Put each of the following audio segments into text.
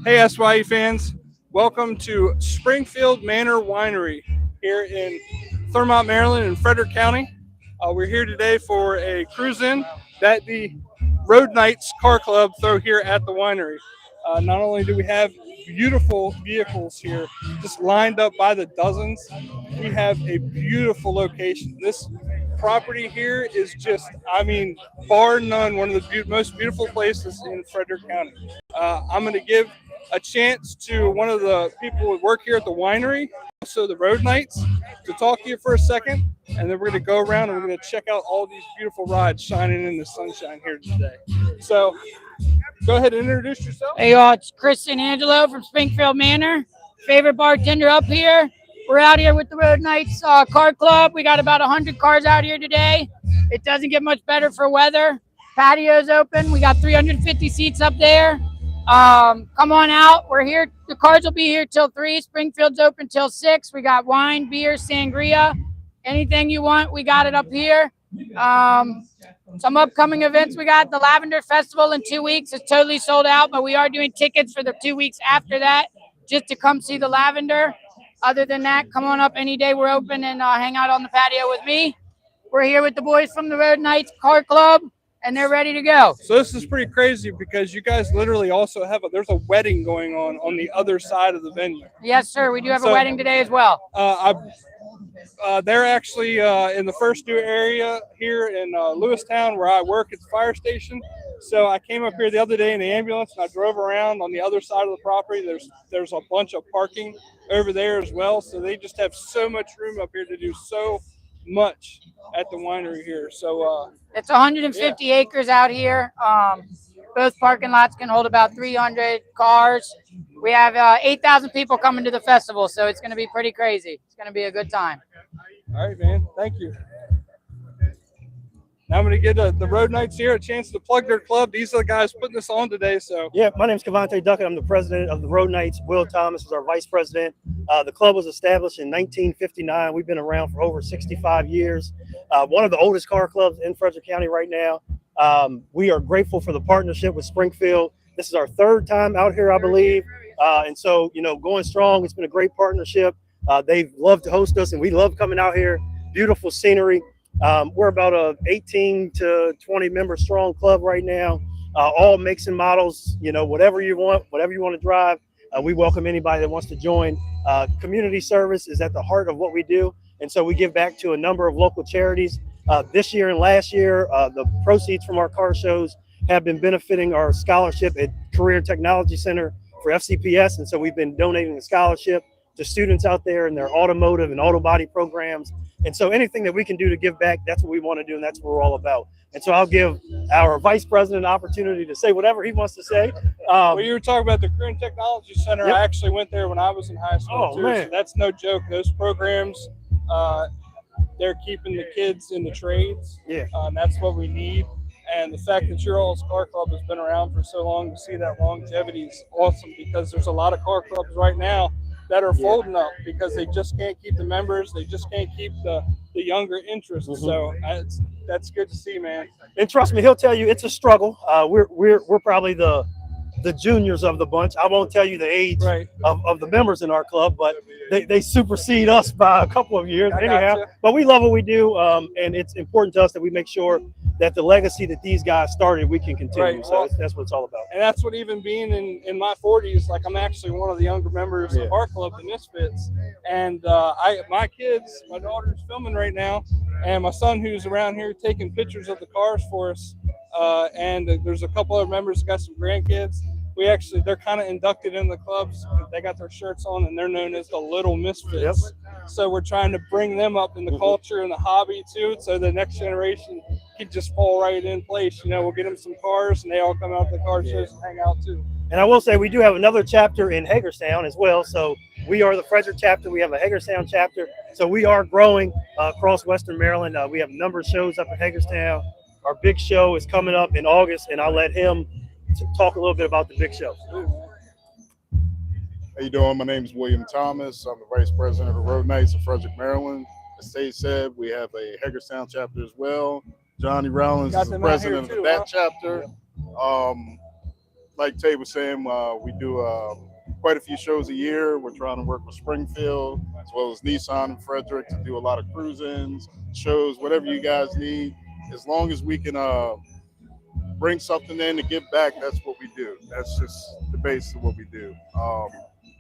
Hey, SYE fans. Welcome to Springfield Manor Winery here in Thurmont, Maryland, in Frederick County. We're here today for a cruise-in that the Road Knights Car Club throw here at the winery. Not only do we have beautiful vehicles here just lined up by the dozens, we have a beautiful location. This property here is just, bar none, one of the most beautiful places in Frederick County. I'm going to give a chance to one of the people who work here at the winery, also the Road Knights, to talk to you for a second, and then we're going to go around and we're going to check out all these beautiful rides shining in the sunshine here today. So go ahead and introduce yourself. Hey, y'all, it's Chris and Angelo from Springfield Manor. Favorite bartender up here. We're out here with the Road Knights Car Club. We got about 100 cars out here today. It doesn't get much better for weather. Patio's open. We got 350 seats up there. Come on out. We're here. The cars will be here till 3. Springfield's open till 6. We got wine, beer, sangria. Anything you want, we got it up here. Some upcoming events. We got the Lavender Festival in 2 weeks. It's totally sold out, but we are doing tickets for the 2 weeks after that just to come see the lavender. Other than that, come on up any day. We're open and hang out on the patio with me. We're here with the boys from the Road Knights Car Club, and they're ready to go. So this is pretty crazy because you guys literally also have there's a wedding going on the other side of the venue. Yes, sir. We do have a wedding today as well. They're actually in the first new area here in Lewistown where I work at the fire station. So I came up here the other day in the ambulance and I drove around on the other side of the property. There's a bunch of parking over there as well. So they just have so much room up here to do so much at the winery here. So it's 150 acres out here. Both parking lots can hold about 300 cars. We have 8,000 people coming to the festival, so it's going to be pretty crazy. It's going to be a good time. All right, man. Thank you. Now I'm going to give the Road Knights here a chance to plug their club. These are the guys putting this on today. So yeah, my name is Cavante Duckett. I'm the president of the Road Knights. Will Thomas is our vice president. The club was established in 1959. We've been around for over 65 years. One of the oldest car clubs in Frederick County right now. We are grateful for the partnership with Springfield. This is our third time out here, I believe. And so, going strong. It's been a great partnership. They've loved to host us, and we love coming out here. Beautiful scenery. We're about a 18 to 20 member strong club right now. All makes and models, whatever you want to drive. We welcome anybody that wants to join. Community service is at the heart of what we do. And so we give back to a number of local charities. This year and last year, the proceeds from our car shows have been benefiting our scholarship at Career and Technology Center for FCPS. And so we've been donating a scholarship to students out there in their automotive and auto body programs. And so anything that we can do to give back, that's what we want to do, and that's what we're all about. And so I'll give our vice president an opportunity to say whatever he wants to say. Well, you were talking about the Career and Technology Center. Yep. I actually went there when I was in high school, too. Man. So that's no joke. Those programs, they're keeping the kids in the trades. Yeah. And that's what we need. And the fact that your all's car club has been around for so long, to see that longevity is awesome, because there's a lot of car clubs right now that are folding up because they just can't keep the members. They just can't keep the younger interest. Mm-hmm. So that's good to see, man. And trust me, he'll tell you it's a struggle. We're probably the juniors of the bunch. I won't tell you the age of the members in our club, but they supersede us by a couple of years. Anyhow, but we love what we do, and it's important to us that we make sure that the legacy that these guys started, we can continue. Right. So that's what it's all about. And that's what, even being in my 40s, like, I'm actually one of the younger members of our club, the Misfits. And my kids, my daughter's filming right now, and my son, who's around here taking pictures of the cars for us. And there's a couple other members that got some grandkids. They're kind of inducted in the clubs. They got their shirts on, and they're known as the Little Misfits. Yep. So we're trying to bring them up in the culture and the hobby too, so the next generation can just fall right in place. We'll get them some cars, and they all come out to the car shows and hang out too. And I will say we do have another chapter in Hagerstown as well. So we are the Frederick chapter. We have a Hagerstown chapter. So we are growing across Western Maryland. We have a number of shows up in Hagerstown. Our big show is coming up in August, and I'll let him talk a little bit about the big show. How you doing? My name is William Thomas. I'm the vice president of the Road Knights of Frederick, Maryland. As Sage said, we have a Hagerstown chapter as well. Johnny Rollins is the president of that chapter. like Tay was saying, we do quite a few shows a year. We're trying to work with Springfield as well as Nissan and Frederick to do a lot of cruise-ins, shows, whatever you guys need. As long as we can bring something in to give back, that's what we do. That's just the base of what we do.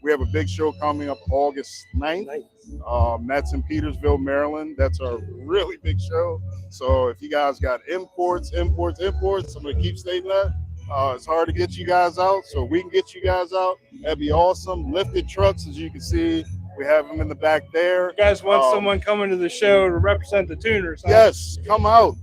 We have a big show coming up August 9th. That's in Petersville, Maryland. That's a really big show. So if you guys got imports, I'm going to keep stating that. It's hard to get you guys out, so we can get you guys out. That'd be awesome. Lifted trucks, as you can see, we have them in the back there. You guys want someone coming to the show to represent the tuners? Huh? Yes, come out.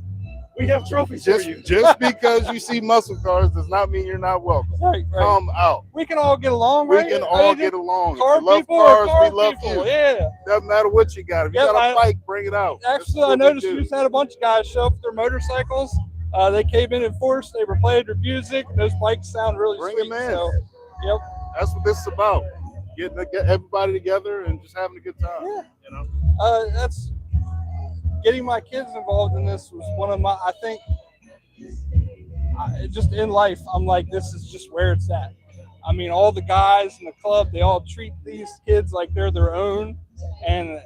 We have trophies Just, for you. just because you see muscle cars does not mean you're not welcome. Right. Come out. We can all get along, We right? can all get along. Car If you love people cars, are car we love people. you. Yeah. Doesn't matter what you got. If you Yep, got a bike, bring it out. Actually, I noticed you just had a bunch of guys show up with their motorcycles. They came in force. They were playing their music. Those bikes sound really Bring sweet. them in. So, yep. That's what this is about. Get everybody together and just having a good time. Yeah. You know. That's getting my kids involved in this was one of my. I think just in life, I'm like, this is just where it's at. I mean, all the guys in the club, they all treat these kids like they're their own, and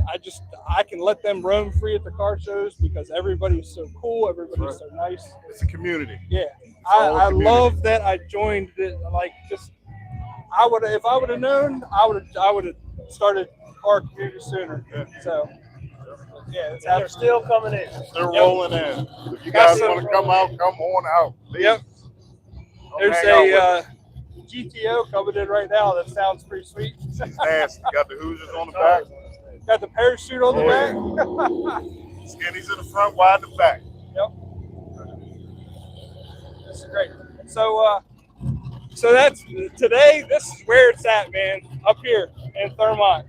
I can let them roam free at the car shows because everybody's so cool, everybody's so nice. It's a community. Yeah, all I community. love that I joined it. Like, just if I would have known, I would have started our community sooner. Yeah. So yeah, it's They're still coming in. They're rolling in. If you guys want to come out, come on out. Please. Yep. Come There's hang out a GTO coming in right now. That sounds pretty sweet. with us. She's nasty. Got the Hoosiers on the back. Got the parachute on the back. Skinnies in the front, wide in the back. Yep. This is great. So that's today. This is where it's at, man. Up here in Thurmont.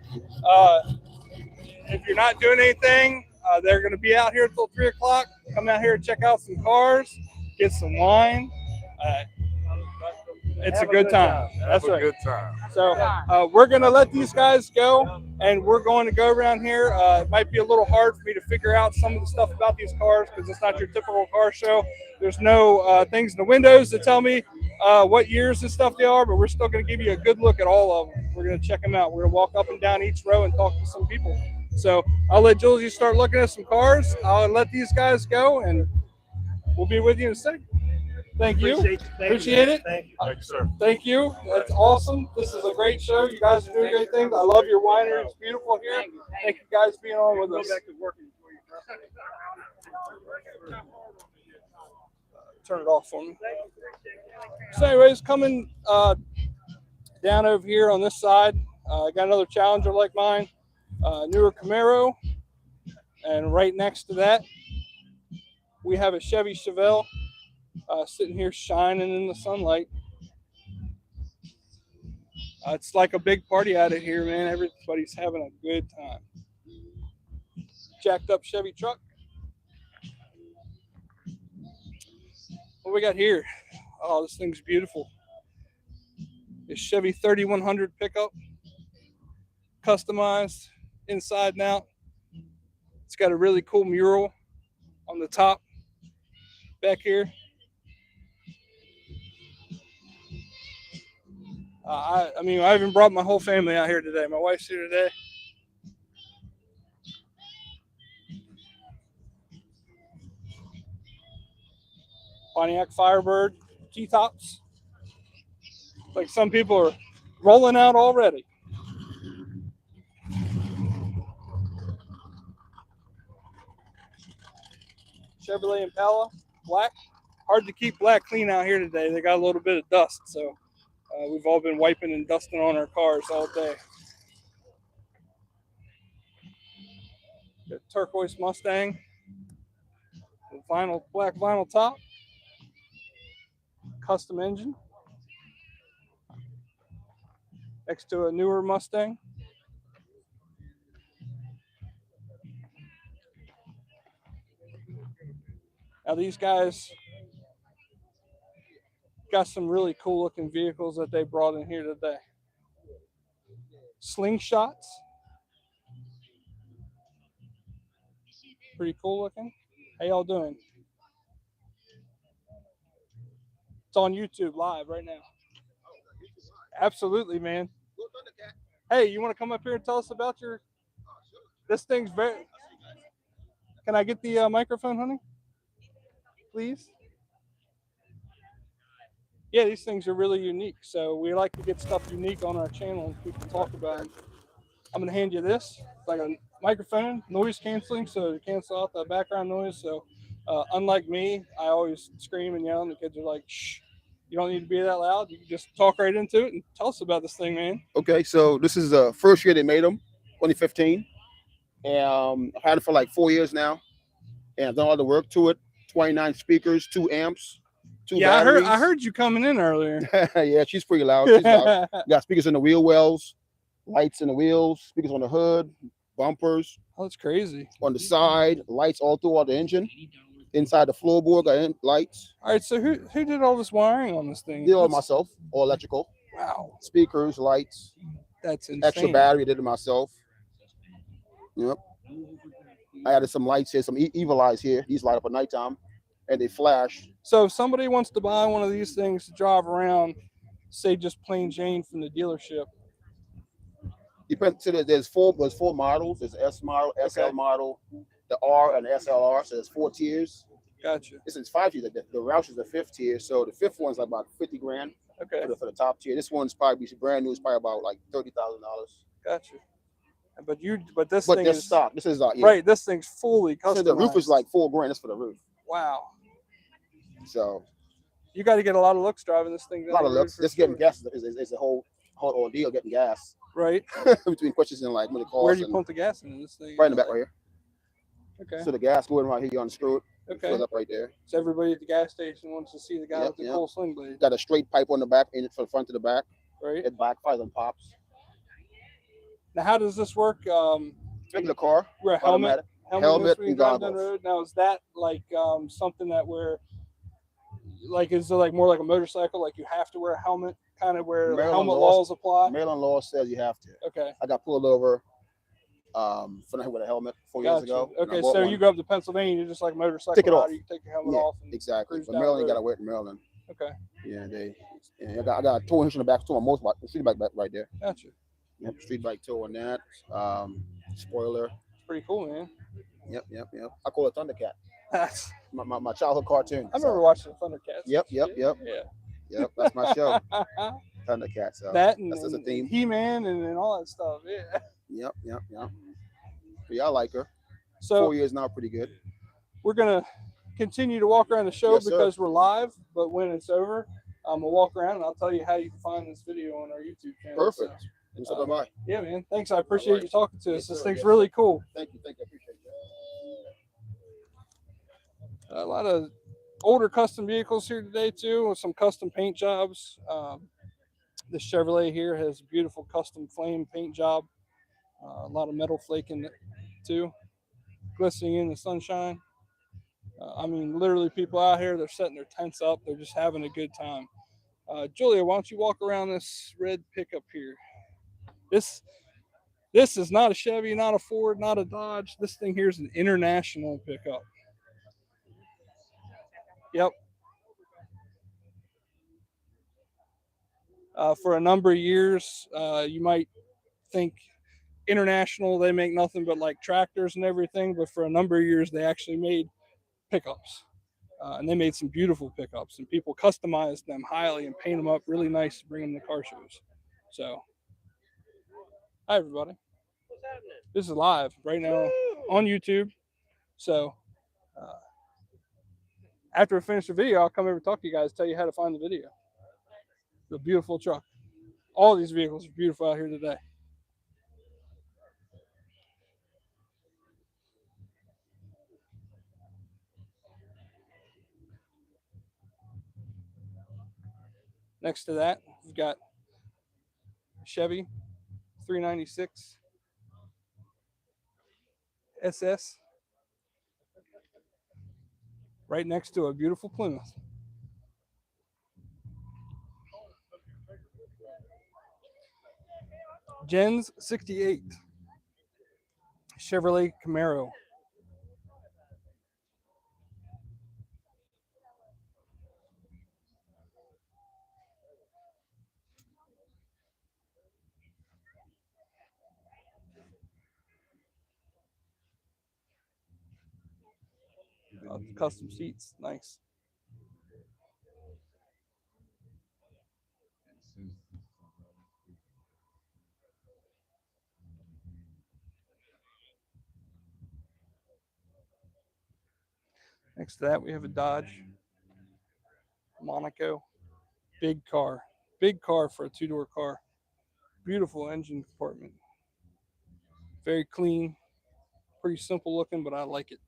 If you're not doing anything, they're going to be out here until 3 o'clock. Come out here and check out some cars, get some wine. It's a good time. That's Have a right. good time. So we're going to let these guys go, and we're going to go around here. It might be a little hard for me to figure out some of the stuff about these cars because it's not your typical car show. There's no things in the windows to tell me what years and stuff they are, but we're still going to give you a good look at all of them. We're going to check them out. We're going to walk up and down each row and talk to some people. So I'll let Jules start looking at some cars. I'll let these guys go, and we'll be with you in a second. Thank you. Appreciate it. Thank you. Thank you, sir. Thank you. That's awesome. This is a great show. You guys are doing great things. I love your winery. It's beautiful here. Thank you guys for being on with us. Turn it off for me. So anyways, coming down over here on this side, I got another Challenger like mine, newer Camaro. And right next to that, we have a Chevy Chevelle sitting here shining in the sunlight. It's like a big party out of here, man. Everybody's having a good time. Jacked up Chevy truck. What we got here? Oh, this thing's beautiful. It's Chevy 3100 pickup, customized inside and out. It's got a really cool mural on the top back here. I even brought my whole family out here today. My wife's here today. Pontiac Firebird T-tops. Like some people are rolling out already. Chevrolet Impala, black. Hard to keep black clean out here today. They got a little bit of dust, so we've all been wiping and dusting on our cars all day. Got a turquoise Mustang with black vinyl top, custom engine next to a newer Mustang. Now these guys got some really cool looking vehicles that they brought in here today. Slingshots. Pretty cool looking. How y'all doing? It's on YouTube live right now. Absolutely, man. Hey, you want to come up here and tell us about your? This thing's very. Can I get the microphone, honey? Please. Yeah, these things are really unique. So we like to get stuff unique on our channel and people talk about them. I'm gonna hand you this. It's like a microphone, noise canceling, so to cancel out the background noise. So unlike me, I always scream and yell, and the kids are like, "Shh, you don't need to be that loud. You can just talk right into it and tell us about this thing, man." Okay, so this is the first year they made them, 2015. And I've had it for like 4 years now, and I've done all the work to it. 29 speakers, 2 amps, 2 Yeah, batteries. I heard you coming in earlier. Yeah, she's pretty loud. She's loud. Got speakers in the wheel wells, lights in the wheels, speakers on the hood, bumpers Oh, that's crazy. on the side, lights all throughout the engine. Inside the floorboard, got lights. All right, so who did all this wiring on this thing? Did all That's- myself, all electrical, Wow, speakers, lights, that's insane. extra battery. Did it myself. Yep. I added some lights here, some evil eyes here. These light up at nighttime, and they flash. So if somebody wants to buy one of these things to drive around, say just plain Jane from the dealership. Depends. So there's four models. There's S model, SL Okay. model, the R and the SLR. So there's 4 tiers. Gotcha. This is 5 tiers. The Roush is the 5th tier. So the 5th one's like about 50 grand Okay, for the top tier. This one's probably brand new. It's probably about like $30,000. gotcha. But this But thing this is stock. This is yeah. right. This thing's fully So customized. the roof is like 4 grand. That's for the roof. Wow. So You got to get a lot of looks driving this thing. a lot of looks. Just getting gas is a whole ordeal. Getting gas Right. between questions and like when it calls. Where do you pump the gas into this thing? Right in the back right here. Okay. So the gas going right here. You unscrew it. Okay. Fills up right there. So everybody at the gas station wants to see the guy Yep, with the yep. cool sling blade, Got a straight pipe on the back in it from front to the back. right? It backfires and pops. Now, how does this work? Regular car. Wear a helmet. Automatic. Helmet goes when you and drive down the goggles. road. Now, is that like something that is it like more like a motorcycle? Like you have to wear a helmet, kind of where the Maryland helmet laws- laws apply? Maryland law says you have to. Okay. I got pulled over for not with a helmet 4 years Gotcha. ago. and I Okay, bought so one. you go up to Pennsylvania, you're just like a motorcycle Take it off. rider, you take your helmet Yeah, off. And Exactly. cruise But down Maryland, you the got to road. wear it in Maryland. Okay, I got a tow hitch in the back, tow on most street bike back right there. gotcha. Yep, street bike tow on that. Spoiler. It's pretty cool, man. Yep. I call it Thundercat. That's, My childhood cartoon. I remember watching the Thundercats. Yep. Yeah. Yep. That's my show. Thundercat. So That and, that's a theme. He-Man and all that stuff. Yeah. Yep. But yeah, I like her. So 4 years now, pretty good. we're gonna continue to walk around the show Yes, sir. because we're live. But when it's over, we'll walk around and I'll tell you how you can find this video on our YouTube channel. Perfect. So, And so am I. yeah, man. Thanks. I appreciate All right. you talking to us. Yes, This sir. thing's Yes, really cool. Thank you. I appreciate that. A lot of older custom vehicles here today too, with some custom paint jobs. This Chevrolet here has a beautiful custom flame paint job. A lot of metal flake in it too, glistening in the sunshine. I mean, literally, people out here, they're setting their tents up. They're just having a good time. Julia, why don't you walk around this red pickup here? This is not a Chevy, not a Ford, not a Dodge. This thing here is an international pickup. Yep. For a number of years, you might think international, they make nothing but like tractors and everything, but for a number of years, they actually made pickups. And they made some beautiful pickups, and people customized them highly and paint them up really nice to bring them to car shows. So, hi, everybody. This is live right now on YouTube. So, after we finish the video, I'll come over and talk to you guys, tell you how to find the video. The beautiful truck. All these vehicles are beautiful out here today. Next to that, we've got Chevy 396 SS. Right next to a beautiful Plymouth. Jens 68 Chevrolet Camaro. custom seats. Nice. Next to that, we have a Dodge Monaco. Big car. Big car for a two-door car. Beautiful engine compartment. Very clean. Pretty simple looking, but I like it.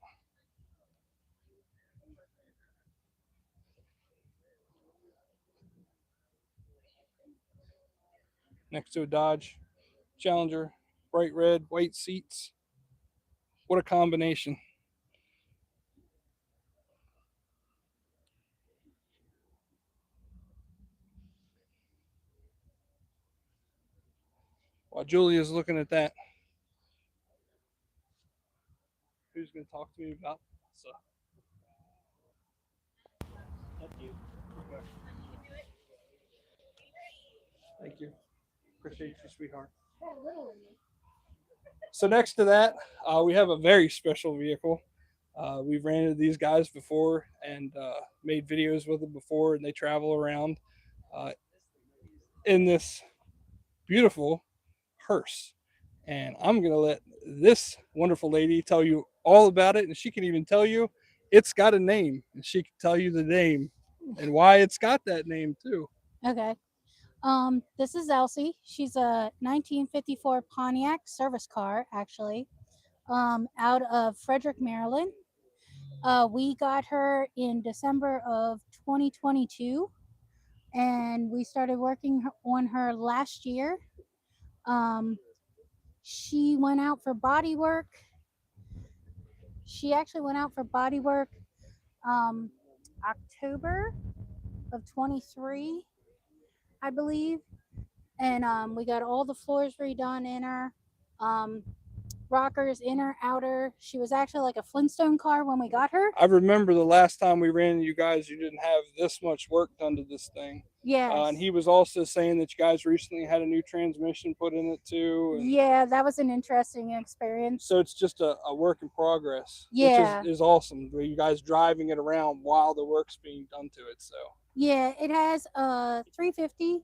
Next to a Dodge Challenger. Bright red, white seats. What a combination. While Julia's looking at that, who's going to talk to me about so? Thank you. Appreciate you, sweetheart. So next to that, we have a very special vehicle. We've ran into these guys before and made videos with them before, and they travel around in this beautiful hearse. And I'm going to let this wonderful lady tell you all about it, and she can even tell you it's got a name, and she can tell you the name and why it's got that name too. Okay. This is Elsie. She's a 1954 Pontiac service car, actually, out of Frederick, Maryland. We got her in December of 2022, and we started working on her last year. She went out for body work. She actually went out for body work October of 23, I believe. And we got all the floors redone in her, rockers, inner, outer. She was actually like a Flintstone car when we got her. I remember the last time we ran into you guys, you didn't have this much work done to this thing. Yes. And he was also saying that you guys recently had a new transmission put in it too. And Yeah, that was an interesting experience. so it's just a work in progress. Yeah. Which is awesome. Where you guys driving it around while the work's being done to it. So Yeah, it has a 350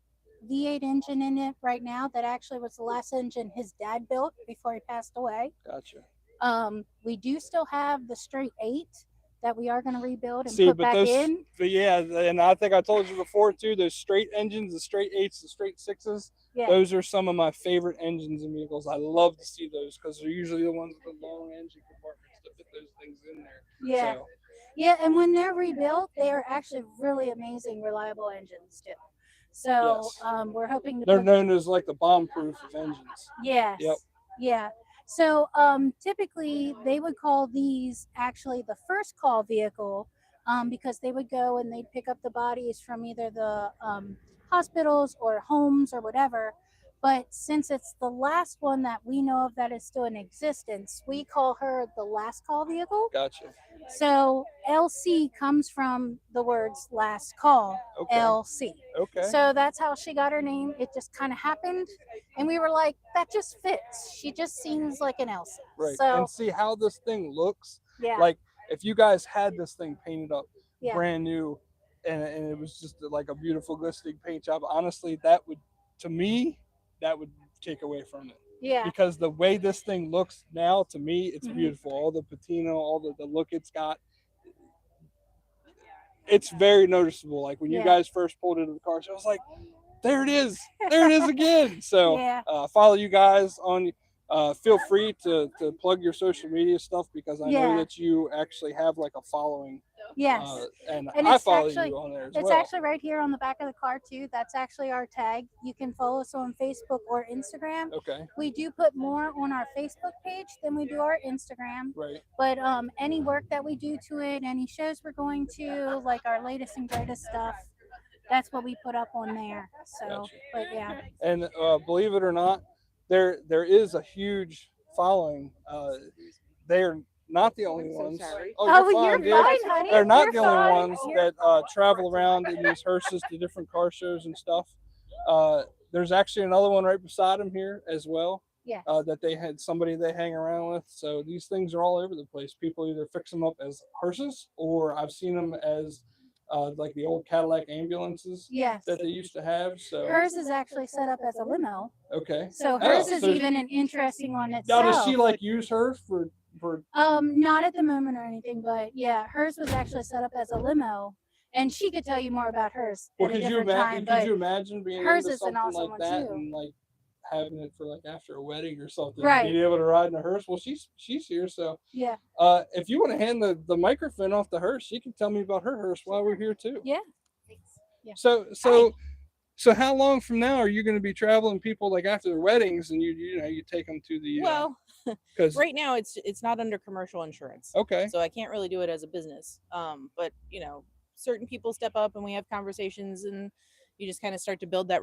V8 engine in it right now. That actually was the last engine his dad built before he passed away. gotcha. We do still have the straight 8 that we are going to rebuild and See, put but back those, in. but yeah, and I think I told you before too. Those straight engines, the straight 8s, the straight 6s. Yeah. Those are some of my favorite engines in vehicles. I love to see those because they're usually the ones with the long engine compartments to fit those things in there. Yeah. So, Yeah, and when they're rebuilt, they are actually really amazing, reliable engines too. So Yes. we're hoping to they're put, known as like the bomb proof of engines. yes. Yep. Yeah. So typically they would call these actually the first call vehicle, because they would go and they'd pick up the bodies from either the hospitals or homes or whatever. But since it's the last one that we know of that is still in existence, we call her the last call vehicle. Gotcha. So LC comes from the words last call, Okay. LC. Okay. So that's how she got her name. It just kind of happened. And we were like, that just fits. She just seems like an Elsie. Right. So, And see how this thing looks. yeah. Like if you guys had this thing painted up Yeah. brand new and it was just like a beautiful glistening paint job, honestly, that would, to me, that would take away from it. Yeah. Because the way this thing looks now, to me, it's Mhm. beautiful. All the patina, all the look it's got. It's very noticeable. Like when you Yeah. guys first pulled into the car, I was like, there it is. There it is again. So Yeah. follow you guys on. Feel free to plug your social media stuff because I know Yeah. that you actually have like a following. Yes. And And I it's follow actually- you on there as It's well. actually right here on the back of the car too. That's actually our tag. You can follow us on Facebook or Instagram. Okay. We do put more on our Facebook page than we do our Instagram. Right. But any work that we do to it, any shows we're going to, like our latest and greatest stuff, that's what we put up on there. So, Gotcha. but yeah. And believe it or not, there is a huge following. They're not the only ones. Oh, you're you're fine, dude. fine, honey. They're not You're the only fine. ones You're that travel around in these hearses to different car shows and stuff. There's actually another one right beside them here as well. Yes. that they had somebody they hang around with. So these things are all over the place. People either fix them up as hearses, or I've seen them as like the old Cadillac ambulances Yes. that they used to have. So Hers is actually set up as a limo. okay. So hers Oh, is so even an interesting one now itself. does she like use hers for? Not at the moment or anything, but yeah, hers was actually set up as a limo, and she could tell you more about hers Well, at a different time. could But you imagine being hers into is an something awesome like one that too. and like having it for like after a wedding or something, Right. being able to ride in a hearse? Well, she's here, so Yeah. if you want to hand the microphone off to her, she can tell me about her hearse while we're here too. Yeah. Yeah. So how long from now are you going to be traveling people like after their weddings, and you take them to the Well, because right now it's not under commercial insurance, okay, so I can't really do it as a business. But certain people step up and we have conversations, and you just kind of start to build that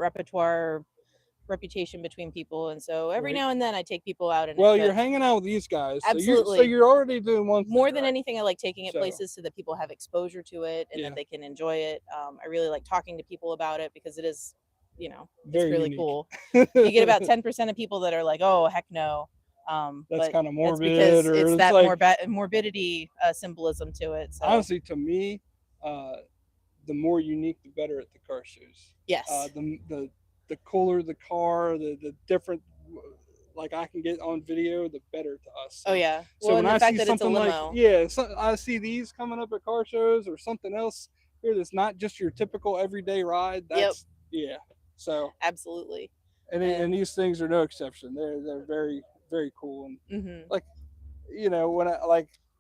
reputation between people. And so every Right. now and then I take people out. And well, you're hanging out with these guys, so Absolutely. you're already doing one thing, more than right? anything, I like taking it So- places so that people have exposure to it and Yeah. that they can enjoy it. I really like talking to people about it because it is, it's Very really unique. cool. You get about 10% of people that are like, "Oh, heck no." That's But kind of that's morbid, because or it's it's that like morbidity symbolism to it. So honestly, to me, the more unique, the better at the car shows. yes, The cooler the car, the different, like I can get on video, the better to us. oh yeah. So Well, when and I the fact see that it's a something like limo, I see these coming up at car shows or something else here that's not just your typical everyday ride. That's yeah. So absolutely. and these things are no exception. They're very very cool, and Hmm. like when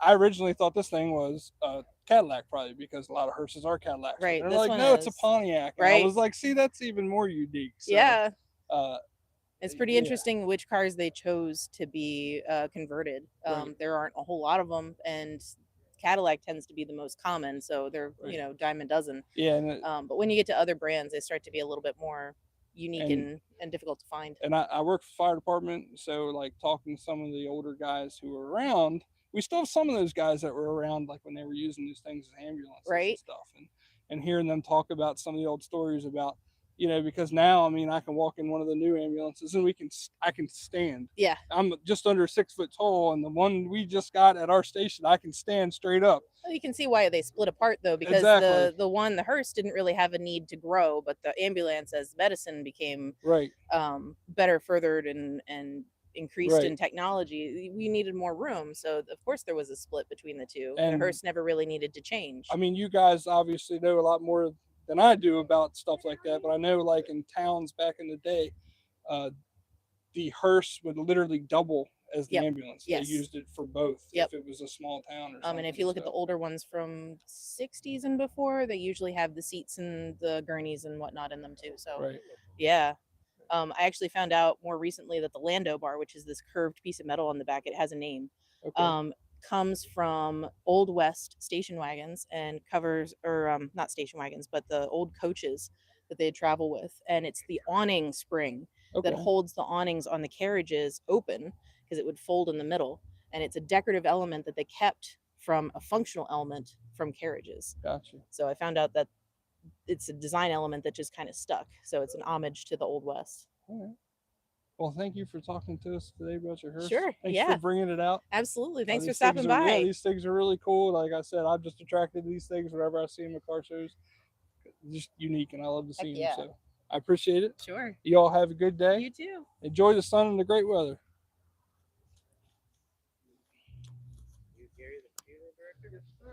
I originally thought this thing was a Cadillac, probably because a lot of hearses are Cadillacs. But Right, they're this like, one no, it's a is. Pontiac. And I Right. was like, see, that's even more unique. So, Yeah, Uh, it's pretty yeah. interesting which cars they chose to be converted. Right. There aren't a whole lot of them, and Cadillac tends to be the most common, so they're Right. dime a dozen. Yeah, and But when you get to other brands, they start to be a little bit more unique and difficult to find. I work for fire department, so like talking to some of the older guys who were around, we still have some of those guys that were around like when they were using these things as ambulances and Right. stuff, and hearing them talk about some of the old stories about because now I mean I can walk in one of the new ambulances and I can stand. Yeah, I'm just under 6 foot tall, and the one we just got at our station I can stand straight up. well, you can see why they split apart though, because Exactly. the hearse didn't really have a need to grow, but the ambulance as medicine became Right. better furthered and increased Right. in technology. We needed more room, so of course there was a split between the two. The And- hearse never really needed to change. I mean, you guys obviously know a lot more than I do about stuff like that, but I know like in towns back in the day, the hearse would literally double as the Yep. ambulance. Yes. They used it for both Yep. if it was a small town or something. And if you look at the older ones from 60s and before, they usually have the seats and the gurneys and whatnot in them too. So right. yeah. I actually found out more recently that the Lando bar, which is this curved piece of metal on the back, it has a name, Okay. comes from Old West station wagons and covers, or not station wagons, but the old coaches that they'd travel with. And it's the awning spring Okay. that holds the awnings on the carriages open because it would fold in the middle. And it's a decorative element that they kept from a functional element from carriages. Gotcha. So I found out that it's a design element that just kind of stuck. So it's an homage to the Old West. All right. Well, thank you for talking to us today about your hearse. Sure, Thanks yeah. for bringing it out. Absolutely. Thanks for These stopping things are- by. Yeah, these things are really cool. Like I said, I'm just attracted to these things whenever I see them at car shows. Just unique, and I love to see Heck yeah. them. So I appreciate it. Sure. You all have a good day. You too. Enjoy the sun and the great weather.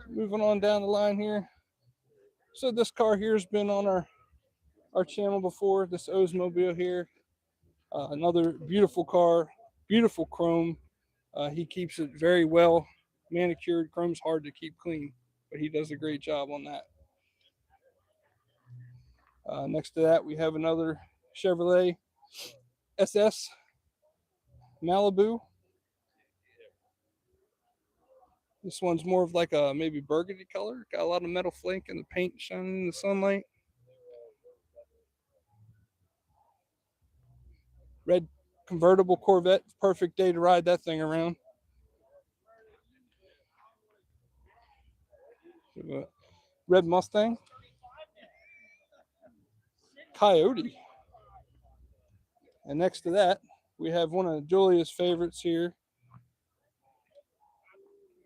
Moving on down the line here. So this car here has been on our channel before. This Oldsmobile here. Another beautiful car, beautiful chrome. He keeps it very well manicured. Chrome's hard to keep clean, but he does a great job on that. Next to that, we have another Chevrolet SS Malibu. This one's more of like a maybe burgundy color. Got a lot of metal flake and the paint shining in the sunlight. Red convertible Corvette. Perfect day to ride that thing around. Red Mustang. Coyote. And next to that, We have one of Julia's favorites here,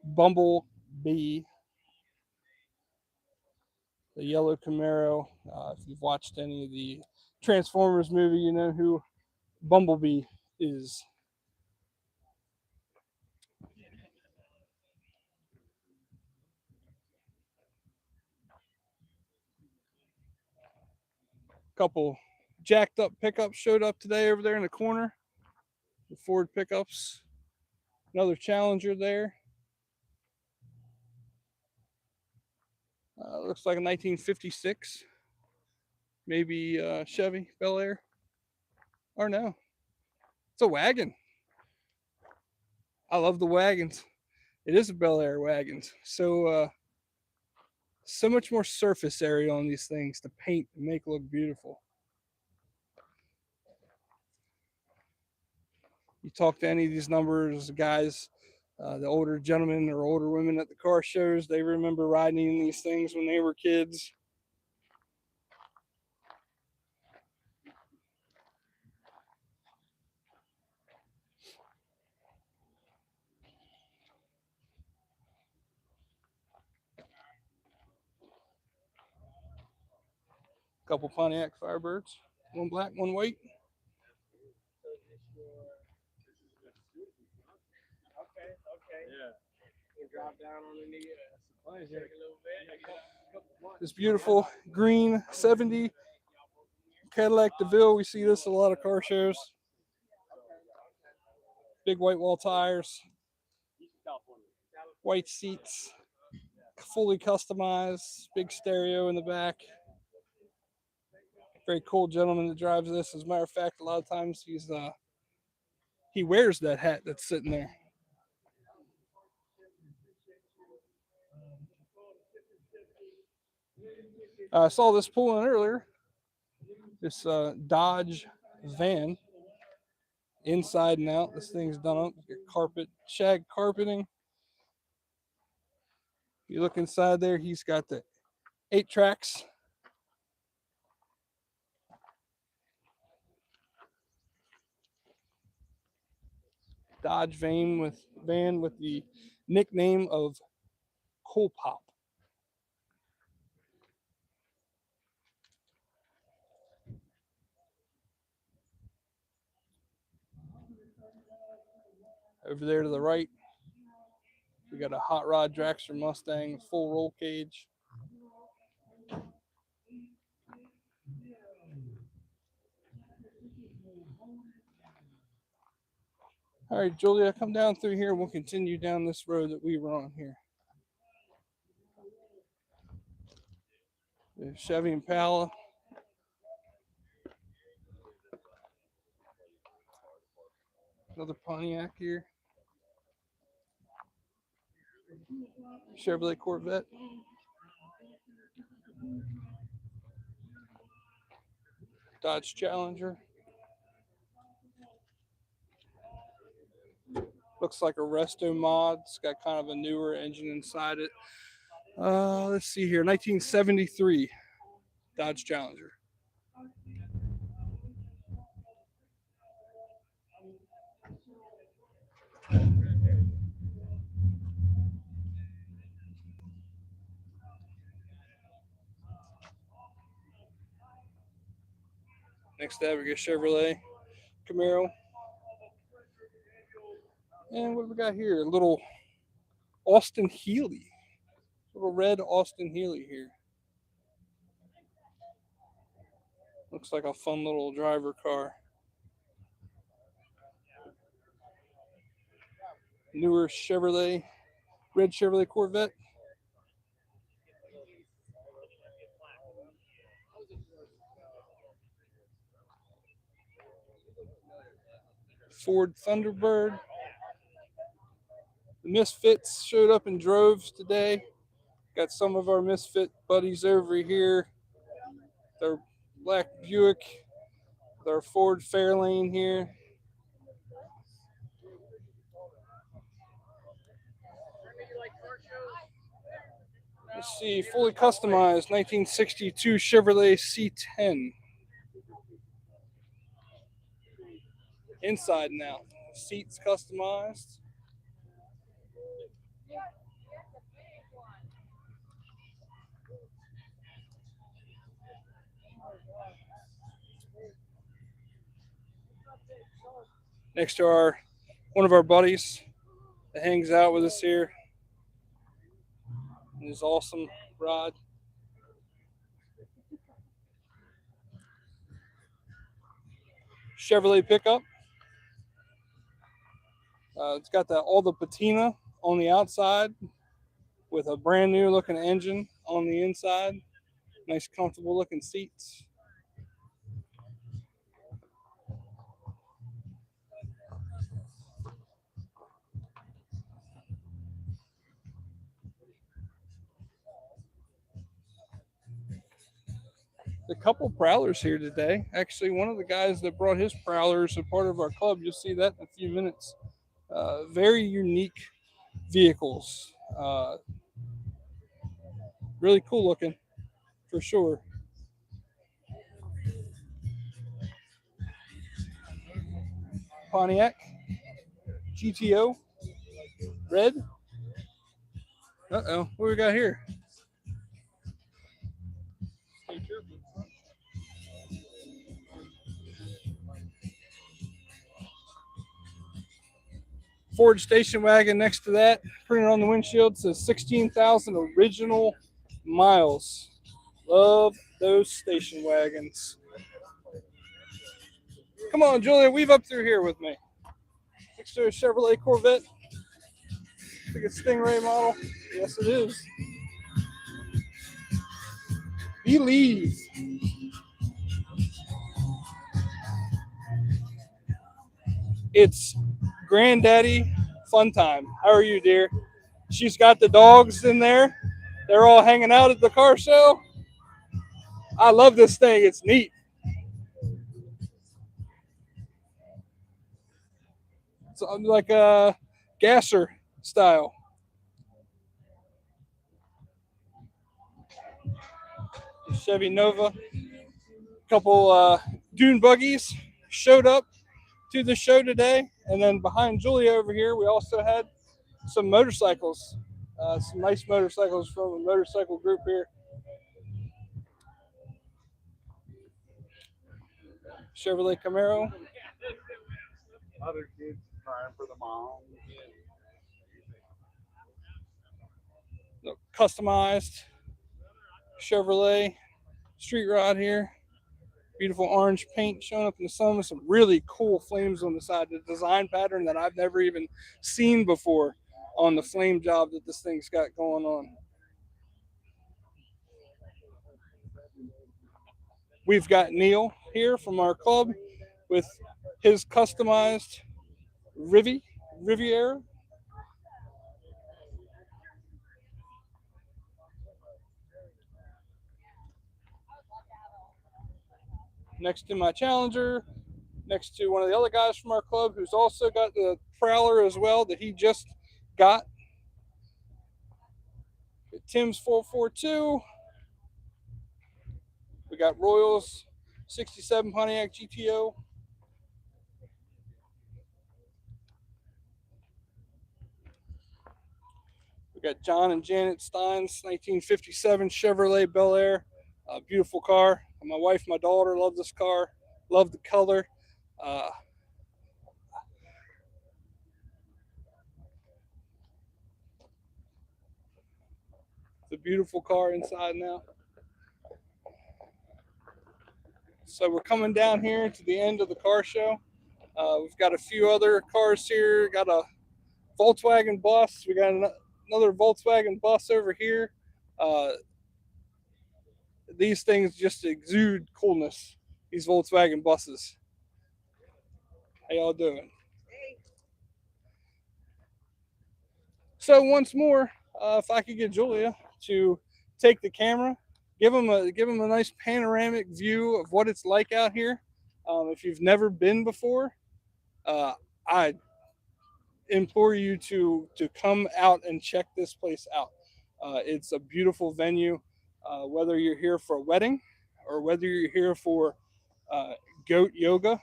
Bumblebee, the yellow Camaro. If you've watched any of the Transformers movie, you know who Bumblebee is. Couple jacked up pickups showed up today over there in the corner. The Ford pickups. Another Challenger there. Looks like a 1956. Maybe Chevy Bel Air. Or no, it's a wagon. I love the wagons. It is a Bel Air wagons. So much more surface area on these things to paint and make look beautiful. You talk to any of these numbers, guys, the older gentlemen or older women at the car shows, they remember riding in these things when they were kids. Couple Pontiac Firebirds, one black, one white. This beautiful green 70 Cadillac DeVille. We see this at a lot of car shows. Big white wall tires, white seats, fully customized, big stereo in the back. Very cool gentleman that drives this. As a matter of fact, a lot of times he wears that hat that's sitting there. I saw this pulling earlier. This Dodge van, inside and out. This thing's done up. Carpet, shag carpeting. You look inside there. He's got the 8 tracks. Dodge van with the nickname of Cool Pop. Over there to the right, we got a Hot Rod Dragster Mustang, full roll cage. All right, Julia, come down through here. We'll continue down this road that we were on here. The Chevy Impala. Another Pontiac here. Chevrolet Corvette. Dodge Challenger. Looks like a resto mod. It's got kind of a newer engine inside it. Let's see here. 1973 Dodge Challenger. Next up, we get Chevrolet Camaro. And what do we got here? A little Austin Healey. Little red Austin Healey here. Looks like a fun little driver car. Newer Chevrolet, red Chevrolet Corvette. Ford Thunderbird. The Misfits showed up in droves today. Got some of our Misfit buddies over here. Their black Buick, their Ford Fairlane here. Let's see, fully customized 1962 Chevrolet C10. inside now. Seats customized. Next to one of our buddies that hangs out with us here in his awesome ride. Chevrolet pickup. It's got all the patina on the outside with a brand new looking engine on the inside. Nice comfortable looking seats. A couple prowlers here today. Actually, one of the guys that brought his prowlers a part of our club, you'll see that in a few minutes. Very unique vehicles. Really cool looking, for sure. Pontiac GTO, red. Uh-oh, what we got here? Ford station wagon next to that, printed on the windshield, says 16,000 original miles. Love those station wagons. Come on, Julia, weave up through here with me. Next to a Chevrolet Corvette. I think it's Stingray model. Yes, it is. Believe. It's Granddaddy Fun Time. How are you, dear? She's got the dogs in there. They're all hanging out at the car show. I love this thing. It's neat. It's like a gasser style. Chevy Nova. A couple dune buggies showed up to the show today. And then behind Julia over here, we also had some motorcycles. Some nice motorcycles from a motorcycle group here. Chevrolet Camaro. Other kids crying for the mom. Customized Chevrolet street rod here. Beautiful orange paint showing up in the sun with some really cool flames on the side. The design pattern that I've never even seen before on the flame job that this thing's got going on. We've got Neil here from our club with his customized Riviera. Next to my Challenger, next to one of the other guys from our club who's also got the Prowler as well that he just got. Tim's 442. We got Royals 67 Pontiac GTO. We got John and Janet Stein's 1957 Chevrolet Bel Air. Beautiful car. My wife, my daughter love this car. Love the color. It's a beautiful car inside now. So we're coming down here to the end of the car show. We've got a few other cars here. Got a Volkswagen bus. We got another Volkswagen bus over here. These things just exude coolness. These Volkswagen buses. How y'all doing? So once more, if I could get Julia to take the camera, give them a nice panoramic view of what it's like out here. If you've never been before, I implore you to come out and check this place out. It's a beautiful venue. Whether you're here for a wedding or whether you're here for goat yoga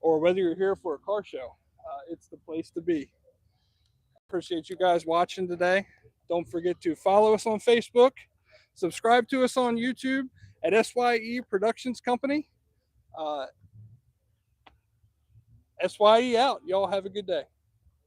or whether you're here for a car show, it's the place to be. Appreciate you guys watching today. Don't forget to follow us on Facebook, subscribe to us on YouTube at SYE Productions Company. SYE out. Y'all have a good day.